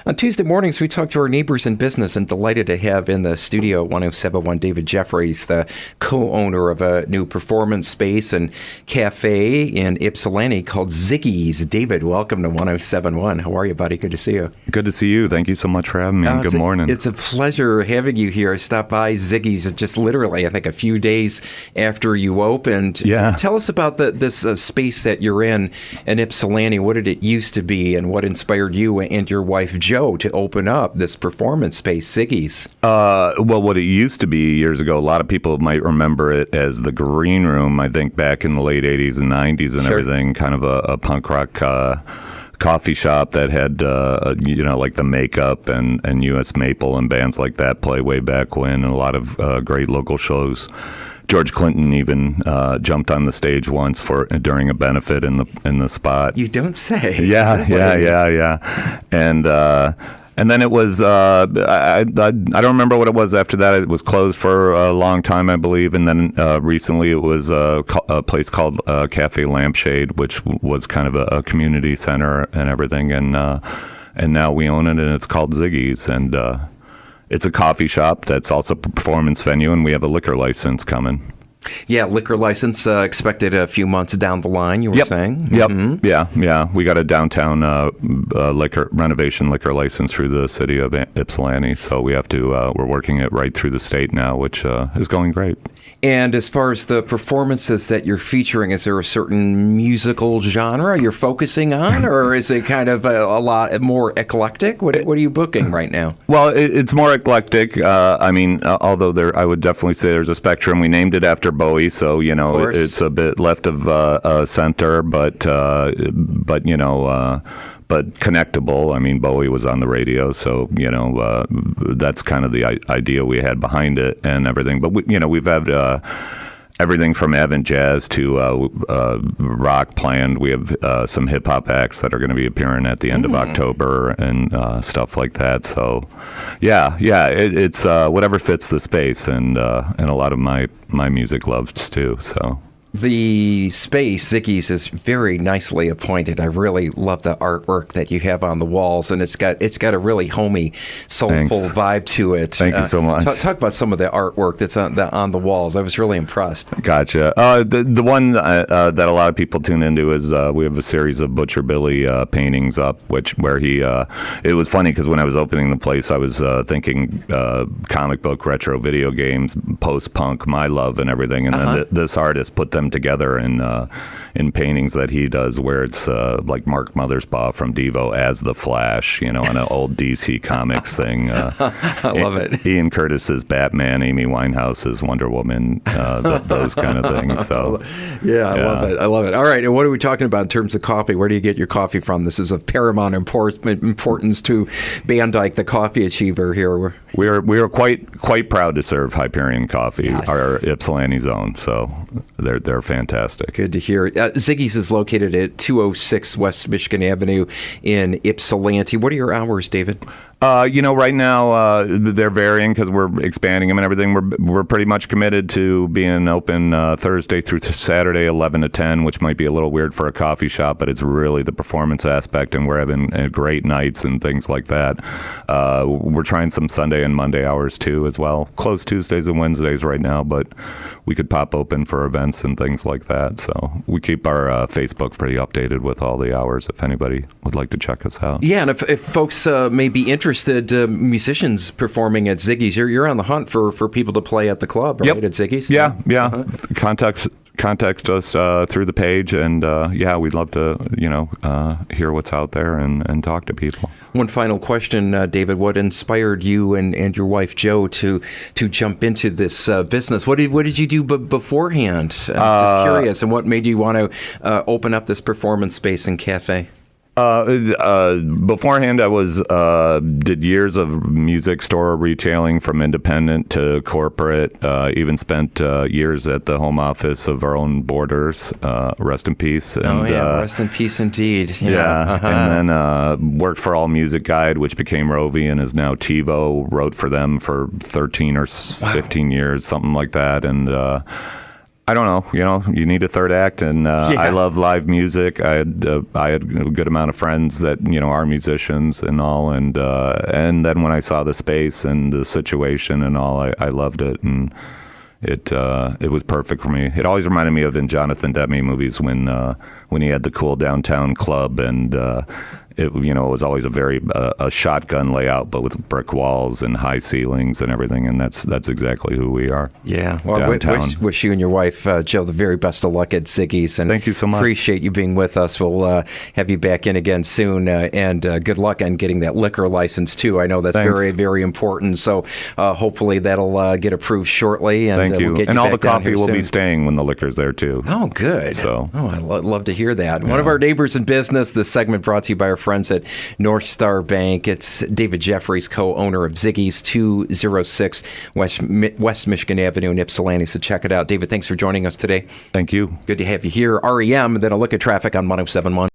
On Tuesday mornings, we talk to our neighbors in business, and delighted to have in the studio 1071 David Jeffries, the co-owner of a new performance space and cafe in Ypsilanti called Ziggy's. David, welcome to 1071. How are you, buddy? Good to see you. Good to see you. Thank you so much for having me. Good morning. It's a pleasure having you here. I stopped by Ziggy's just literally, I think, a few days after you opened. Yeah. Tell us about this space that you're in Ypsilanti. What did it used to be, and what inspired you and your wife, Joe, to open up this performance space, Ziggy's? Well, what it used to be years ago, a lot of people might remember it as the Green Room, I think back in the late 80s and 90s and everything, kind of a punk rock coffee shop that had, like the Makeup and U.S. Maple and bands like that play way back when, and a lot of great local shows. George Clinton even jumped on the stage once during a benefit in the spot. You don't say. Yeah. And then it was I don't remember what it was after that. It was closed for a long time, I believe, and then recently it was a place called Cafe Lampshade, which was kind of a community center and everything, and now we own it, and it's called Ziggy's, and it's a coffee shop that's also a performance venue, and we have a liquor license coming. Yeah, liquor license expected a few months down the line, you were saying? Yep. Mm-hmm. Yeah. We got a downtown renovation liquor license through the city of Ypsilanti, so we have to, we're working it right through the state now, which is going great. And as far as the performances that you're featuring, is there a certain musical genre you're focusing on, or is it kind of a lot more eclectic? What are you booking right now? Well, it's more eclectic. Although I would definitely say there's a spectrum. We named it after Bowie, so it's a bit left of center, but connectable. I mean, Bowie was on the radio, so that's kind of the idea we had behind it and everything. But we've had everything from avant jazz to rock planned. We have some hip hop acts that are going to be appearing at the end of October and stuff like that. So, it's whatever fits the space, and a lot of my music loves too. So. The space, Ziggy's, is very nicely appointed. I really love the artwork that you have on the walls, and it's got a really homey, soulful vibe to it. Thank you so much. Talk about some of the artwork that's on the walls. I was really impressed. Gotcha. The one that a lot of people tune into is we have a series of Butcher Billy paintings up, where he. It was funny because when I was opening the place, I was thinking comic book, retro video games, post-punk, my love, and everything, and then this artist put them together in paintings that he does, where it's like Mark Mothersbaugh from Devo as the Flash, on an old DC Comics thing. I love it. Ian Curtis's Batman, Amy Winehouse's Wonder Woman, those kind of things. So, I love it. All right, and what are we talking about in terms of coffee? Where do you get your coffee from? This is of paramount importance to Van Dyke, the coffee achiever here. We are quite proud to serve Hyperion Coffee, our Ypsilanti zone. So they're fantastic. Good to hear. Ziggy's is located at 206 West Michigan Avenue in Ypsilanti. What are your hours, David? Right now they're varying because we're expanding them and everything. We're pretty much committed to being open Thursday through Saturday, 11 to 10, which might be a little weird for a coffee shop, but it's really the performance aspect, and we're having great nights and things like that. We're trying some Sunday and Monday hours too as well. Closed Tuesdays and Wednesdays right now, but we could pop open for events and things like that. So we keep our Facebook pretty updated with all the hours if anybody would like to check us out. Yeah, and if folks may be interested, musicians performing at Ziggy's, you're on the hunt for people to play at the club, right? At Ziggy's? Yeah. Contact us through the page, and we'd love to hear what's out there and talk to people. One final question, David. What inspired you and your wife Jo to jump into this business? What did you do beforehand? I'm just curious, and what made you want to open up this performance space and cafe? Beforehand, I did years of music store retailing from independent to corporate. Even spent years at the home office of our own Borders. Rest in peace. And, rest in peace indeed. And then worked for All Music Guide, which became Rovi and is now TiVo. Wrote for them for 13 or 15 years, something like that. And I don't know. You need a third act, and I love live music. I had a good amount of friends that are musicians and all, and then when I saw the space and the situation and all, I loved it, and it was perfect for me. It always reminded me of in Jonathan Demme movies when he had the cool downtown club, and it was always a shotgun layout, but with brick walls and high ceilings and everything, and that's exactly who we are. Yeah, well, wish you and your wife Jill the very best of luck at Ziggy's, and thank you so much. Appreciate you being with us. We'll have you back in again soon, and good luck on getting that liquor license too. I know that's very, very important. So hopefully that'll get approved shortly. And thank you. We'll get and you all back the coffee will soon. be staying when the liquor's there too. Oh, good. So, I'd love to hear that. Yeah. One of our neighbors in business. This segment brought to you by our friends at Northstar Bank. It's David Jeffries, co-owner of Ziggy's, 206 West Michigan Avenue in Ypsilanti. So check it out. David, thanks for joining us today. Thank you. Good to have you here. REM, then a look at traffic on 107.1.